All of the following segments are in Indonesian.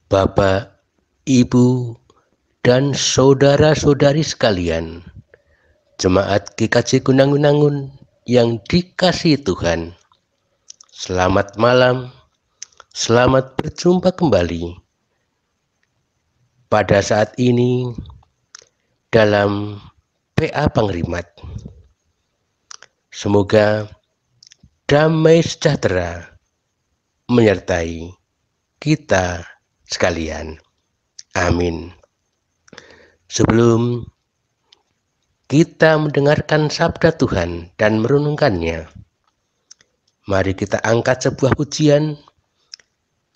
Bapak, Ibu, dan saudara-saudari sekalian, Jemaat GKJ Gunangun yang dikasihi Tuhan, selamat malam, selamat berjumpa kembali pada saat ini dalam PA Pangrimat. Semoga damai sejahtera menyertai kita sekalian. Amin. Sebelum kita mendengarkan sabda Tuhan dan merenungkannya, mari kita angkat sebuah pujian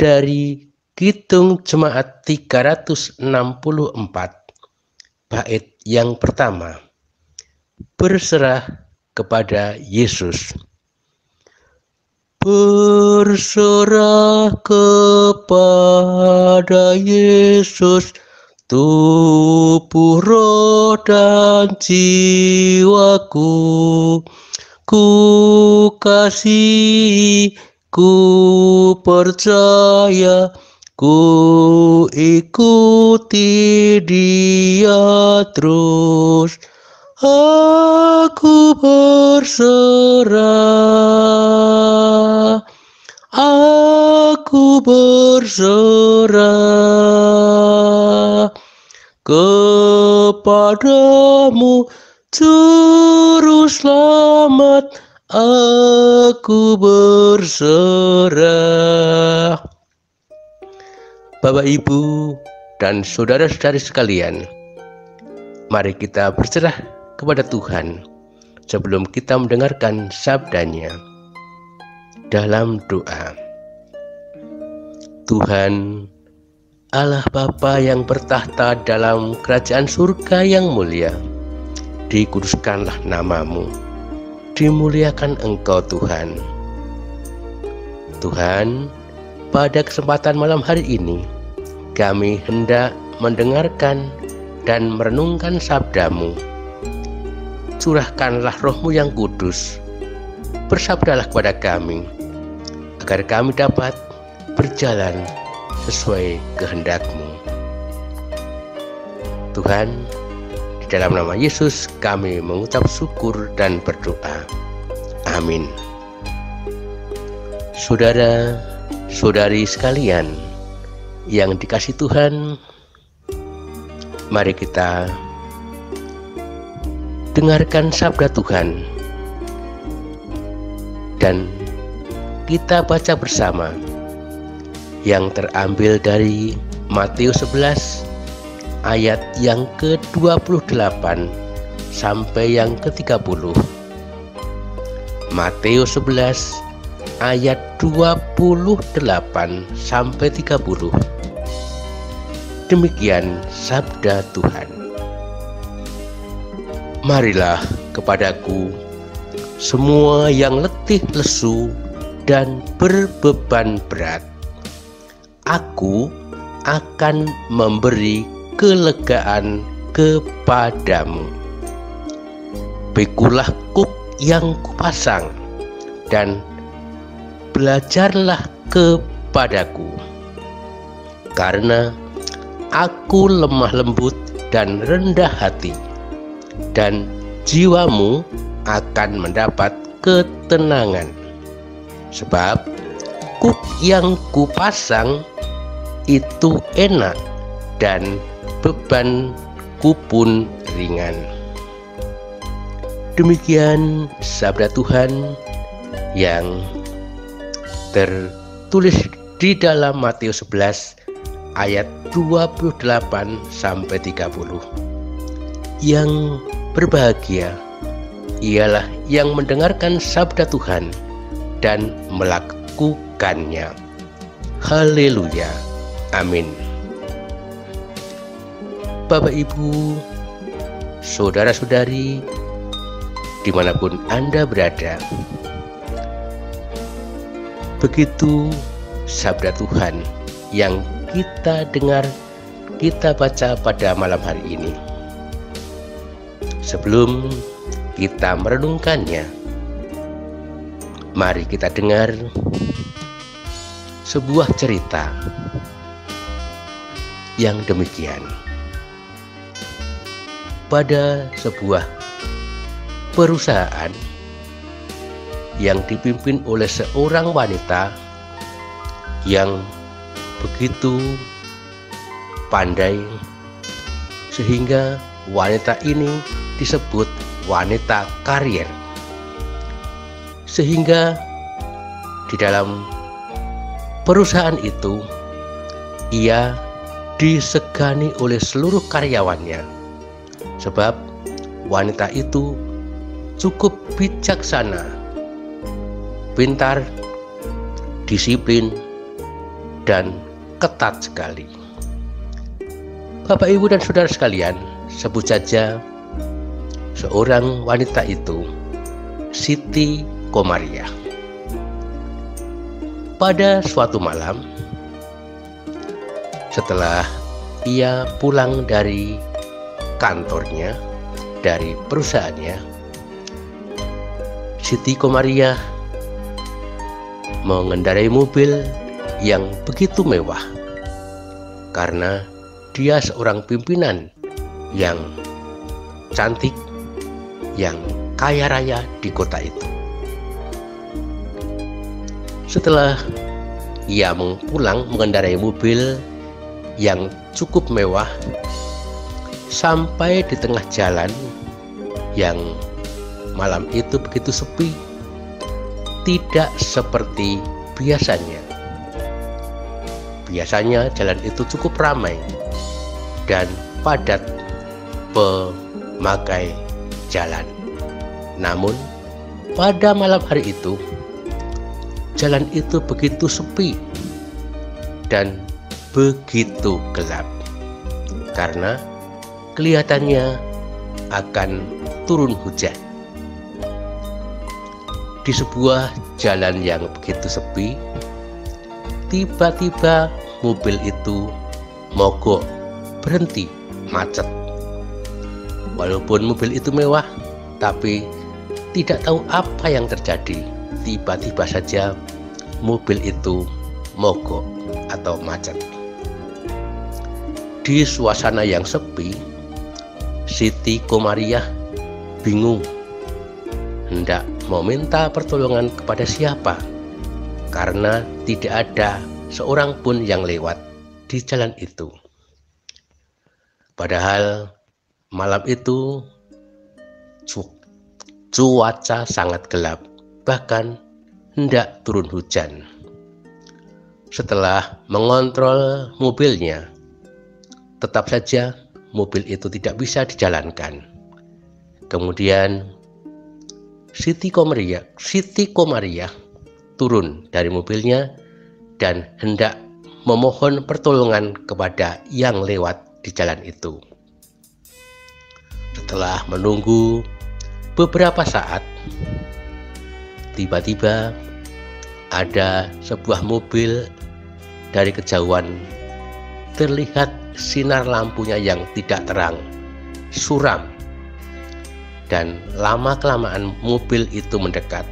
dari Kidung Jemaat 364, bait yang pertama, berserah kepada Yesus. Berserah kepada Yesus, tubuh, roh, dan jiwaku. Ku kasihi, ku percaya, ku ikuti Dia terus. Aku berserah, aku berserah kepadamu, Juru Selamat, aku berserah. Bapak, Ibu, dan saudara-saudari sekalian, mari kita berserah kepada Tuhan sebelum kita mendengarkan sabdanya dalam doa. Tuhan, Allah Bapa yang bertahta dalam kerajaan surga yang mulia, dikuduskanlah nama-Mu, dimuliakan Engkau Tuhan. Tuhan, pada kesempatan malam hari ini, kami hendak mendengarkan dan merenungkan sabda-Mu. Curahkanlah Roh-Mu yang kudus, bersabdalah kepada kami, agar kami dapat berjalan sesuai kehendak-Mu. Tuhan, di dalam nama Yesus kami mengucap syukur dan berdoa. Amin. Saudara-saudari sekalian yang dikasihi Tuhan, mari kita dengarkan sabda Tuhan dan kita baca bersama yang terambil dari Matius 11 ayat yang ke-28 sampai yang ke-30. Matius 11 ayat 28 sampai 30. Demikian sabda Tuhan. Marilah kepadaku semua yang letih lesu dan berbeban berat, aku akan memberi kelegaan kepadamu. Pikulah kuk yang kupasang dan belajarlah kepadaku, karena aku lemah lembut dan rendah hati, dan jiwamu akan mendapat ketenangan. Sebab kuk yang kupasang itu enak dan bebanku pun ringan. Demikian sabda Tuhan yang tertulis di dalam Matius 11 ayat 28 sampai 30. Yang berbahagia ialah yang mendengarkan sabda Tuhan dan melakukannya. Haleluya. Amin. Bapak, Ibu, saudara-saudari, dimanapun Anda berada, begitu sabda Tuhan yang kita dengar, kita baca pada malam hari ini. Sebelum kita merenungkannya, mari kita dengar sebuah cerita yang demikian. Pada sebuah perusahaan yang dipimpin oleh seorang wanita yang begitu pandai, sehingga wanita ini disebut wanita karier. Sehingga di dalam perusahaan itu ia disegani oleh seluruh karyawannya, sebab wanita itu cukup bijaksana, pintar, disiplin, dan ketat sekali. Bapak, Ibu, dan saudara sekalian, sebut saja seorang wanita itu Siti Komariah. Pada suatu malam, setelah ia pulang dari kantornya, dari perusahaannya, Siti Komariah mengendarai mobil yang begitu mewah karena dia seorang pimpinan yang cantik, yang kaya raya di kota itu. Setelah ia pulang mengendarai mobil yang cukup mewah, sampai di tengah jalan yang malam itu begitu sepi, tidak seperti biasanya. Biasanya jalan itu cukup ramai dan padat pemakai jalan. Namun pada malam hari itu jalan itu begitu sepi dan begitu gelap karena kelihatannya akan turun hujan. Di sebuah jalan yang begitu sepi, tiba-tiba mobil itu mogok, berhenti, macet. Walaupun mobil itu mewah, tapi tidak tahu apa yang terjadi. Tiba-tiba saja mobil itu mogok atau macet. Di suasana yang sepi, Siti Komariah bingung hendak meminta pertolongan kepada siapa, karena tidak ada seorang pun yang lewat di jalan itu. Padahal malam itu cuaca sangat gelap, bahkan hendak turun hujan. Setelah mengontrol mobilnya, tetap saja mobil itu tidak bisa dijalankan. Kemudian Siti Komariah turun dari mobilnya dan hendak memohon pertolongan kepada yang lewat di jalan itu. Setelah menunggu beberapa saat, tiba-tiba ada sebuah mobil dari kejauhan, terlihat sinar lampunya yang tidak terang, suram, dan lama-kelamaan mobil itu mendekat.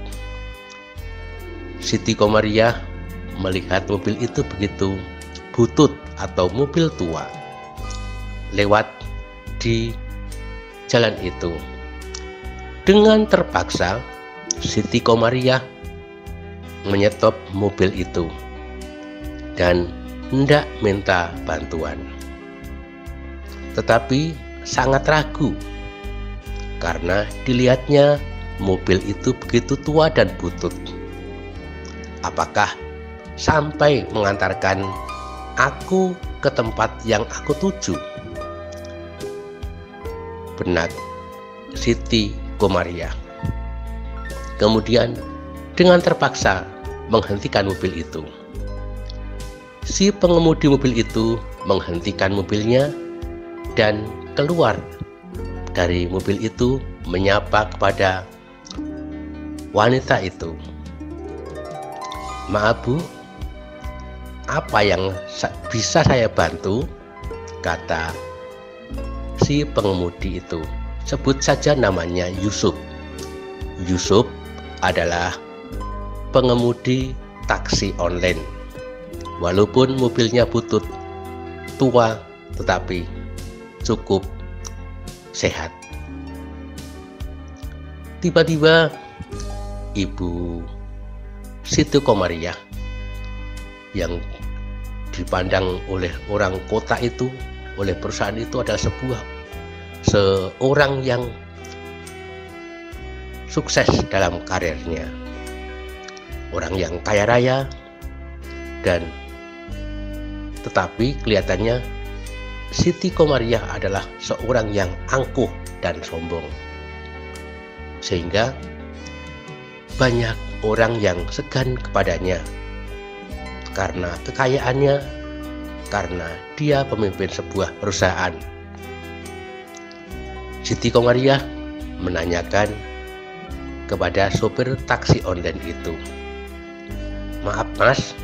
Siti Komariah melihat mobil itu begitu butut atau mobil tua lewat di jalan itu. Dengan terpaksa Siti Komariah menyetop mobil itu dan hendak minta bantuan. Tetapi sangat ragu karena dilihatnya mobil itu begitu tua dan butut. Apakah sampai mengantarkan aku ke tempat yang aku tuju? Benar Siti Komariah. Kemudian dengan terpaksa menghentikan mobil itu. Si pengemudi mobil itu menghentikan mobilnya dan keluar dari mobil itu menyapa kepada wanita itu. "Maaf Bu, apa yang bisa saya bantu?" kata si pengemudi itu. Sebut saja namanya Yusuf. Yusuf adalah pengemudi taksi online. Walaupun mobilnya butut, tua, tetapi cukup sehat. Tiba-tiba Ibu Siti Komariah yang dipandang oleh orang kota itu, oleh perusahaan itu adalah seorang yang sukses dalam karirnya, orang yang kaya raya, dan tetapi kelihatannya Siti Komariah adalah seorang yang angkuh dan sombong, sehingga banyak orang yang segan kepadanya karena kekayaannya, karena dia pemimpin sebuah perusahaan. Siti Komariah menanyakan kepada sopir taksi online itu, "Maaf Mas,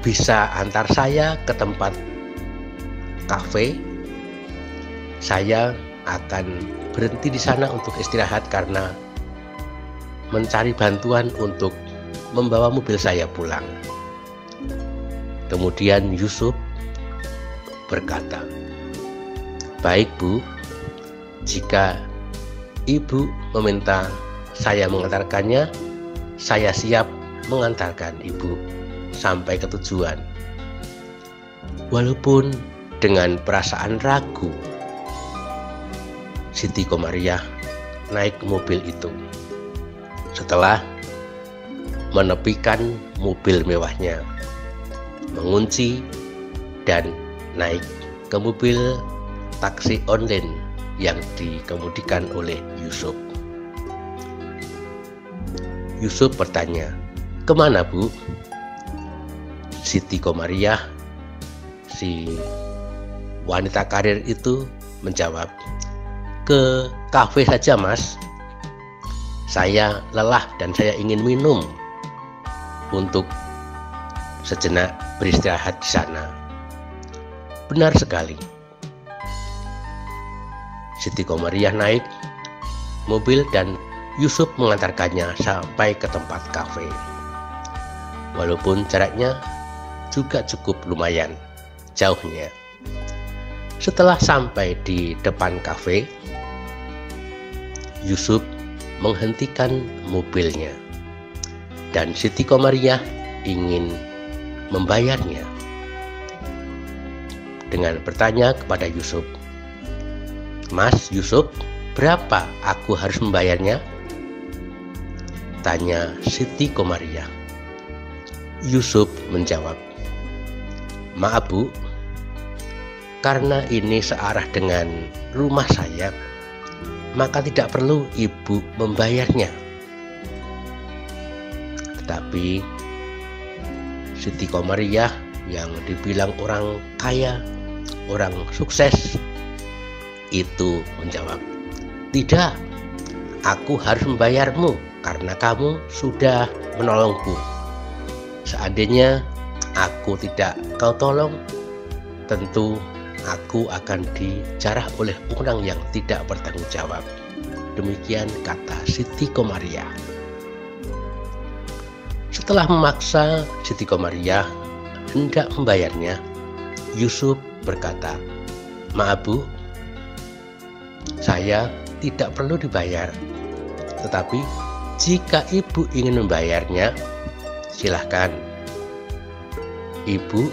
bisa antar saya ke tempat kafe? Saya akan berhenti di sana untuk istirahat karena mencari bantuan untuk membawa mobil saya pulang." Kemudian Yusuf berkata, "Baik Bu, jika Ibu meminta saya mengantarkannya, saya siap mengantarkan Ibu sampai ke tujuan." Walaupun dengan perasaan ragu, Siti Komariah naik ke mobil itu. Setelah menepikan mobil mewahnya, mengunci dan naik ke mobil taksi online yang dikemudikan oleh Yusuf. Yusuf bertanya, "Kemana Bu?" Siti Komariah, si wanita karir itu, menjawab, "Ke kafe saja Mas. Saya lelah dan saya ingin minum untuk sejenak beristirahat di sana." Benar sekali. Siti Komariah naik mobil dan Yusuf mengantarkannya sampai ke tempat kafe. Walaupun jaraknya juga cukup lumayan jauhnya. Setelah sampai di depan kafe, Yusuf menghentikan mobilnya dan Siti Komariah ingin membayarnya dengan bertanya kepada Yusuf, "Mas Yusuf, berapa aku harus membayarnya?" tanya Siti Komariah. Yusuf menjawab, "Maaf Bu, karena ini searah dengan rumah saya, maka tidak perlu Ibu membayarnya." Tetapi Siti Komariah yang dibilang orang kaya, orang sukses, itu menjawab, "Tidak, aku harus membayarmu karena kamu sudah menolongku. Seandainya aku tidak kau tolong, tentu aku akan dijarah oleh orang yang tidak bertanggung jawab." Demikian kata Siti Komariah. Setelah memaksa Siti Komariah hendak membayarnya, Yusuf berkata, "Maaf Bu, saya tidak perlu dibayar. Tetapi jika Ibu ingin membayarnya, silahkan. Ibu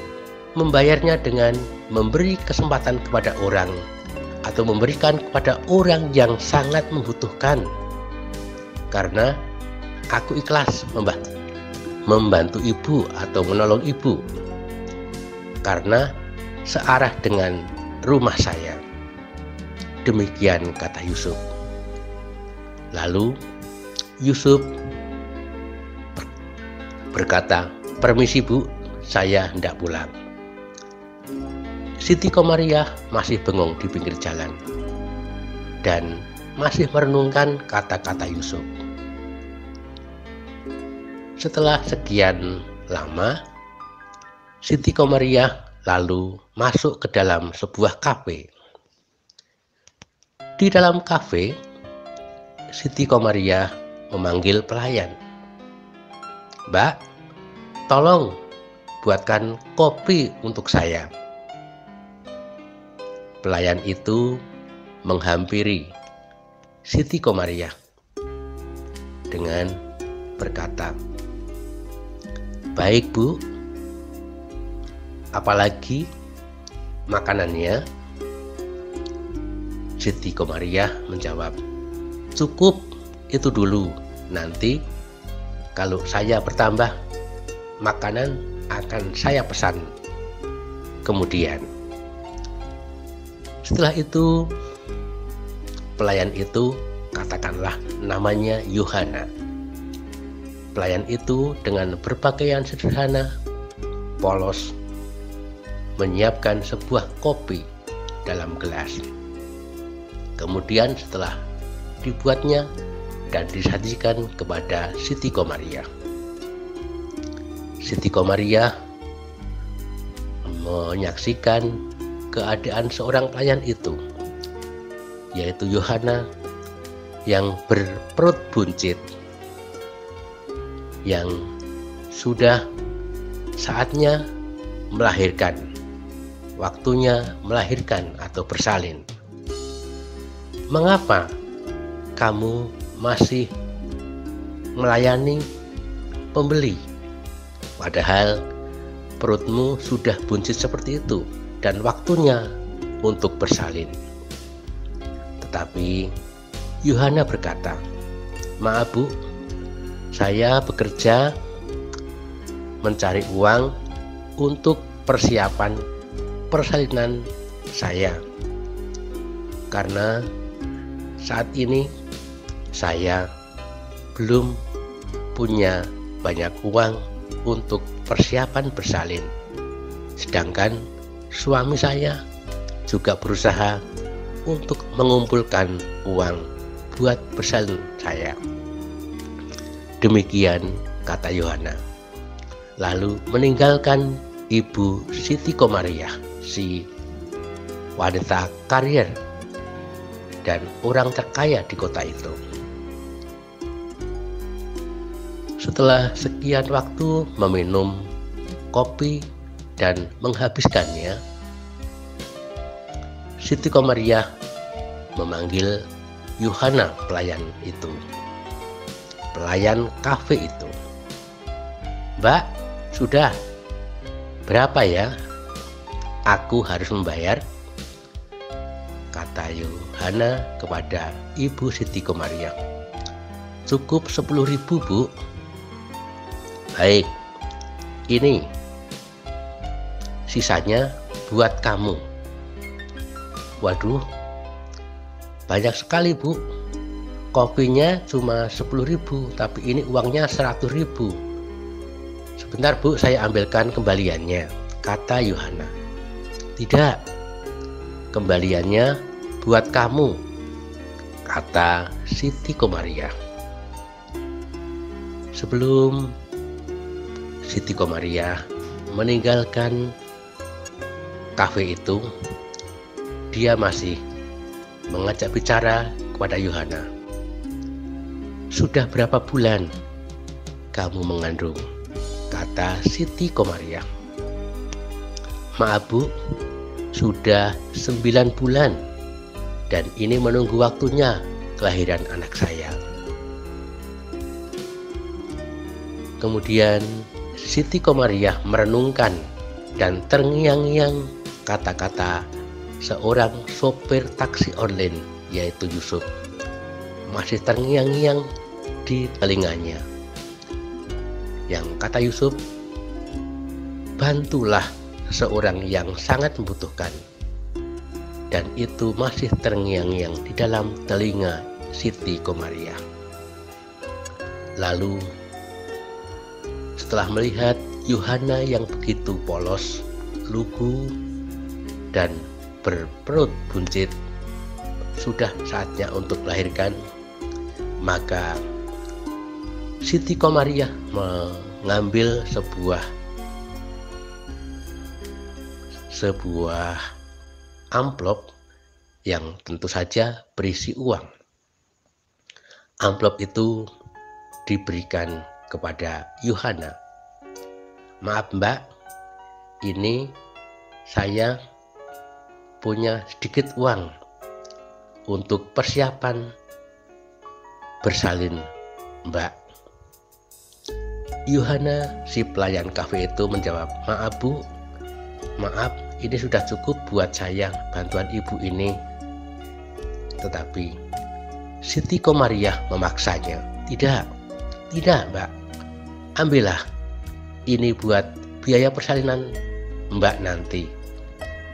membayarnya dengan memberi kesempatan kepada orang atau memberikan kepada orang yang sangat membutuhkan. Karena aku ikhlas membantu Ibu atau menolong Ibu, karena searah dengan rumah saya." Demikian kata Yusuf. Lalu Yusuf berkata, "Permisi Bu, saya hendak pulang." Siti Komariah masih bengong di pinggir jalan dan masih merenungkan kata-kata Yusuf. Setelah sekian lama, Siti Komariah lalu masuk ke dalam sebuah kafe. Di dalam kafe, Siti Komariah memanggil pelayan, "Mbak, tolong buatkan kopi untuk saya." Pelayan itu menghampiri Siti Komariah dengan berkata, "Baik Bu, apalagi makanannya?" Siti Komariah menjawab, "Cukup itu dulu, nanti kalau saya bertambah makanan akan saya pesan kemudian." Setelah itu pelayan itu, katakanlah namanya Yohana. Pelayan itu dengan berpakaian sederhana, polos, menyiapkan sebuah kopi dalam gelas. Kemudian setelah dibuatnya dan disajikan kepada Siti Komariah, Siti Komariah menyaksikan keadaan seorang pelayan itu, yaitu Yohana yang berperut buncit, yang sudah saatnya melahirkan, waktunya melahirkan atau bersalin. "Mengapa kamu masih melayani pembeli, padahal perutmu sudah buncit seperti itu dan waktunya untuk bersalin?" Tetapi Yohana berkata, "Maaf Bu, saya bekerja mencari uang untuk persiapan persalinan saya, karena saat ini saya belum punya banyak uang untuk persiapan bersalin. Sedangkan suami saya juga berusaha untuk mengumpulkan uang buat bersalin saya." Demikian kata Yohana. Lalu meninggalkan Ibu Siti Komariah, si wanita karier dan orang terkaya di kota itu. Setelah sekian waktu meminum kopi dan menghabiskannya, Siti Komariah memanggil Yohana pelayan itu, pelayan kafe itu. "Mbak, sudah, berapa ya aku harus membayar?" kata Yohana kepada Ibu Siti Komariah. "Cukup 10.000 Bu." "Baik, ini sisanya buat kamu." "Waduh, banyak sekali Bu, kopinya cuma 10.000, tapi ini uangnya 100.000. "Sebentar Bu, saya ambilkan kembaliannya," kata Yohana. "Tidak, kembaliannya buat kamu," kata Siti Komariah. Sebelum Siti Komariah meninggalkan kafe itu, dia masih mengajak bicara kepada Yohana. "Sudah berapa bulan kamu mengandung?" kata Siti Komariah. "Maaf Bu, sudah 9 bulan dan ini menunggu waktunya kelahiran anak saya." Kemudian Siti Komariah merenungkan dan terngiang-ngiang kata-kata seorang sopir taksi online, yaitu Yusuf, masih terngiang-ngiang di telinganya. Yang kata Yusuf, "Bantulah seorang yang sangat membutuhkan." Dan itu masih terngiang-ngiang di dalam telinga Siti Komariah. Lalu setelah melihat Yohana yang begitu polos, lugu, dan berperut buncit sudah saatnya untuk melahirkan, maka Siti Komariah mengambil sebuah amplop yang tentu saja berisi uang. Amplop itu diberikan kepada Yohana. "Maaf Mbak, ini saya punya sedikit uang untuk persiapan bersalin, Mbak. Yohana, si pelayan kafe itu, menjawab, "Maaf Bu, maaf, ini sudah cukup buat saya bantuan ibu ini." Tetapi Siti Komariah memaksanya. Tidak Mbak, ambillah, ini buat biaya persalinan Mbak nanti.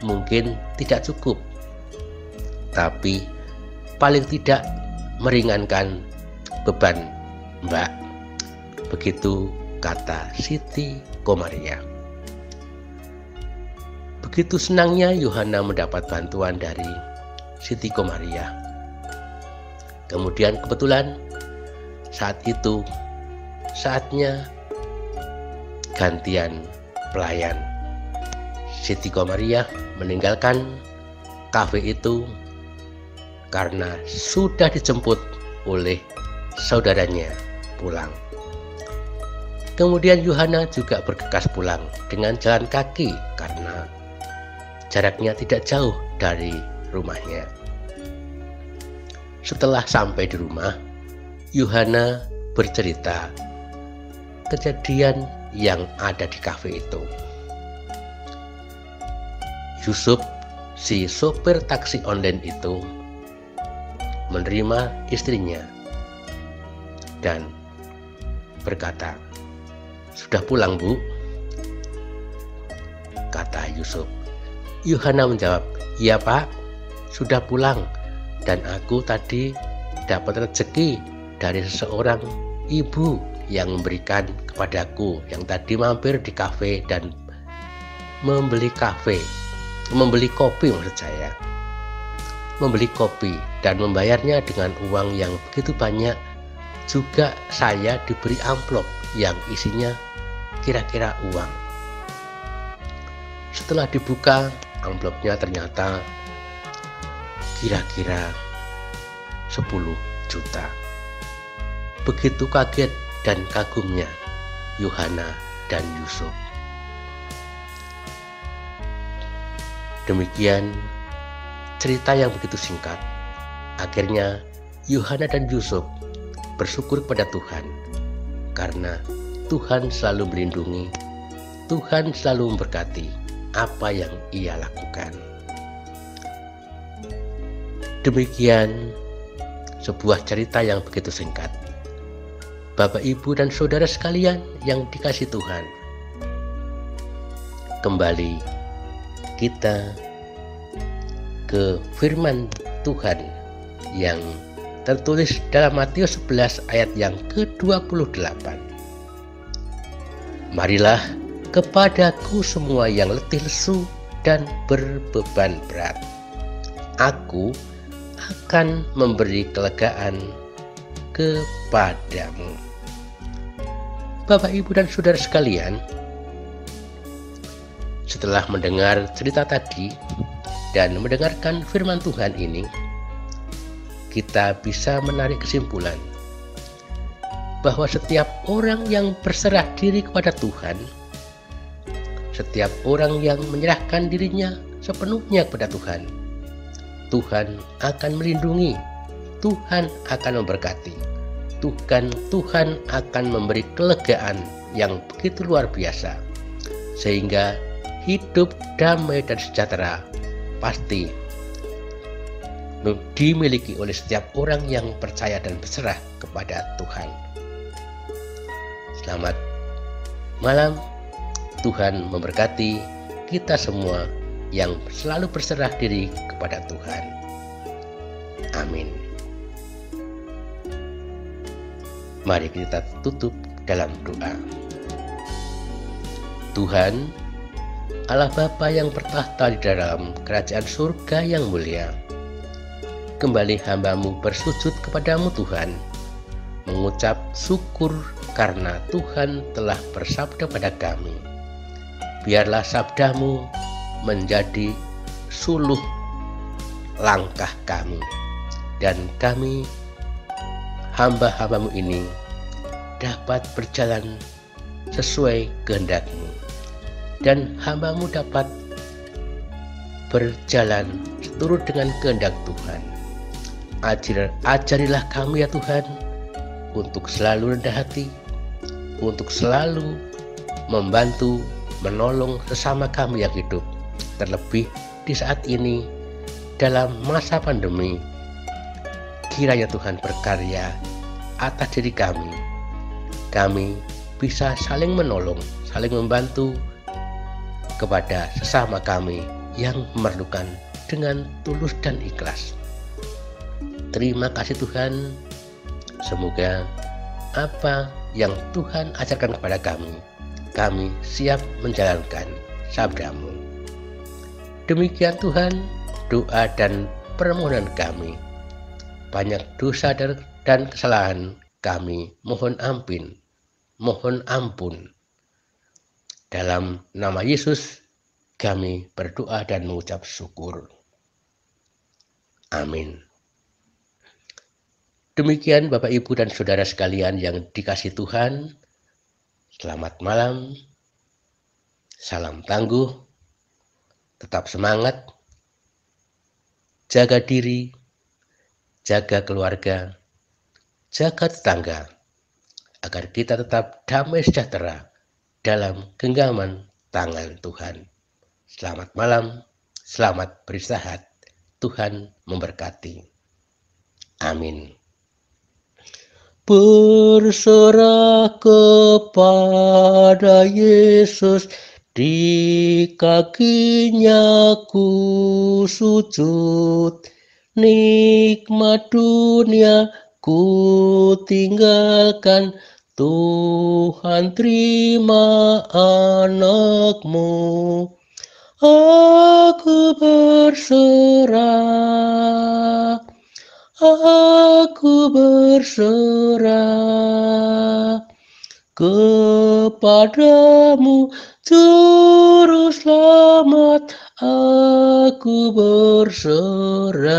Mungkin tidak cukup, tapi paling tidak meringankan beban Mbak. Begitu kata Siti Komariah. Begitu senangnya Yohana mendapat bantuan dari Siti Komariah. Kemudian kebetulan saat itu saatnya gantian pelayan. Siti Komariah meninggalkan kafe itu karena sudah dijemput oleh saudaranya pulang. Kemudian Yohana juga bergegas pulang dengan jalan kaki karena jaraknya tidak jauh dari rumahnya. Setelah sampai di rumah, Yohana bercerita kejadian yang ada di kafe itu. Yusuf, si sopir taksi online itu, menerima istrinya dan berkata, "Sudah pulang, Bu?" kata Yusuf. Yohana menjawab, "Iya Pak, sudah pulang, dan aku tadi dapat rezeki dari seseorang ibu yang memberikan kepadaku, yang tadi mampir di kafe dan membeli kopi, maksud saya, membeli kopi dan membayarnya dengan uang yang begitu banyak. Juga saya diberi amplop yang isinya kira-kira uang. Setelah dibuka, amplopnya ternyata kira-kira 10 juta. Begitu kaget dan kagumnya Yohana dan Yusuf. Demikian cerita yang begitu singkat. Akhirnya Yohana dan Yusuf bersyukur kepada Tuhan karena Tuhan selalu melindungi, Tuhan selalu memberkati apa yang ia lakukan. Demikian sebuah cerita yang begitu singkat. Bapak, Ibu, dan saudara sekalian yang dikasihi Tuhan, kembali kita ke firman Tuhan yang tertulis dalam Matius 11 ayat yang ke-28. "Marilah kepadaku semua yang letih lesu dan berbeban berat. Aku akan memberi kelegaan kepadamu." Bapak, Ibu, dan saudara sekalian, setelah mendengar cerita tadi dan mendengarkan firman Tuhan ini, kita bisa menarik kesimpulan bahwa setiap orang yang berserah diri kepada Tuhan, setiap orang yang menyerahkan dirinya sepenuhnya kepada Tuhan, Tuhan akan melindungi, Tuhan akan memberkati, Tuhan akan memberi kelegaan yang begitu luar biasa, sehingga hidup damai dan sejahtera pasti dimiliki oleh setiap orang yang percaya dan berserah kepada Tuhan. Selamat malam, Tuhan memberkati kita semua yang selalu berserah diri kepada Tuhan. Amin. Mari kita tutup dalam doa. Tuhan, Allah Bapa yang bertahta di dalam kerajaan surga yang mulia, kembali hamba-Mu bersujud kepadamu Tuhan, mengucap syukur karena Tuhan telah bersabda pada kami. Biarlah sabda-Mu menjadi suluh langkah kami, dan kami hamba-hamba-Mu ini dapat berjalan sesuai kehendak-Mu, dan hamba-Mu dapat berjalan seturut dengan kehendak Tuhan. Ajarilah kami ya Tuhan, untuk selalu rendah hati, untuk selalu membantu, menolong sesama kami yang hidup. Terlebih di saat ini, dalam masa pandemi, kiranya Tuhan berkarya atas diri kami. Kami bisa saling menolong, saling membantu kepada sesama kami yang memerlukan dengan tulus dan ikhlas. Terima kasih Tuhan, semoga apa yang Tuhan ajarkan kepada kami siap menjalankan sabda-Mu. Demikian Tuhan, doa dan permohonan kami. Banyak dosa dan kesalahan kami mohon ampun. Dalam nama Yesus kami berdoa dan mengucap syukur. Amin. Demikian Bapak, Ibu, dan Saudara sekalian yang dikasihi Tuhan, selamat malam, salam tangguh, tetap semangat, jaga diri, jaga keluarga, jaga tetangga, agar kita tetap damai sejahtera dalam genggaman tangan Tuhan. Selamat malam, selamat beristirahat, Tuhan memberkati. Amin. Berserah kepada Yesus, di kakinya ku sujud. Nikmat dunia ku tinggalkan, Tuhan terima anak-Mu. Aku berserah, aku berserah kepadamu, Juru Selamat, aku berserah.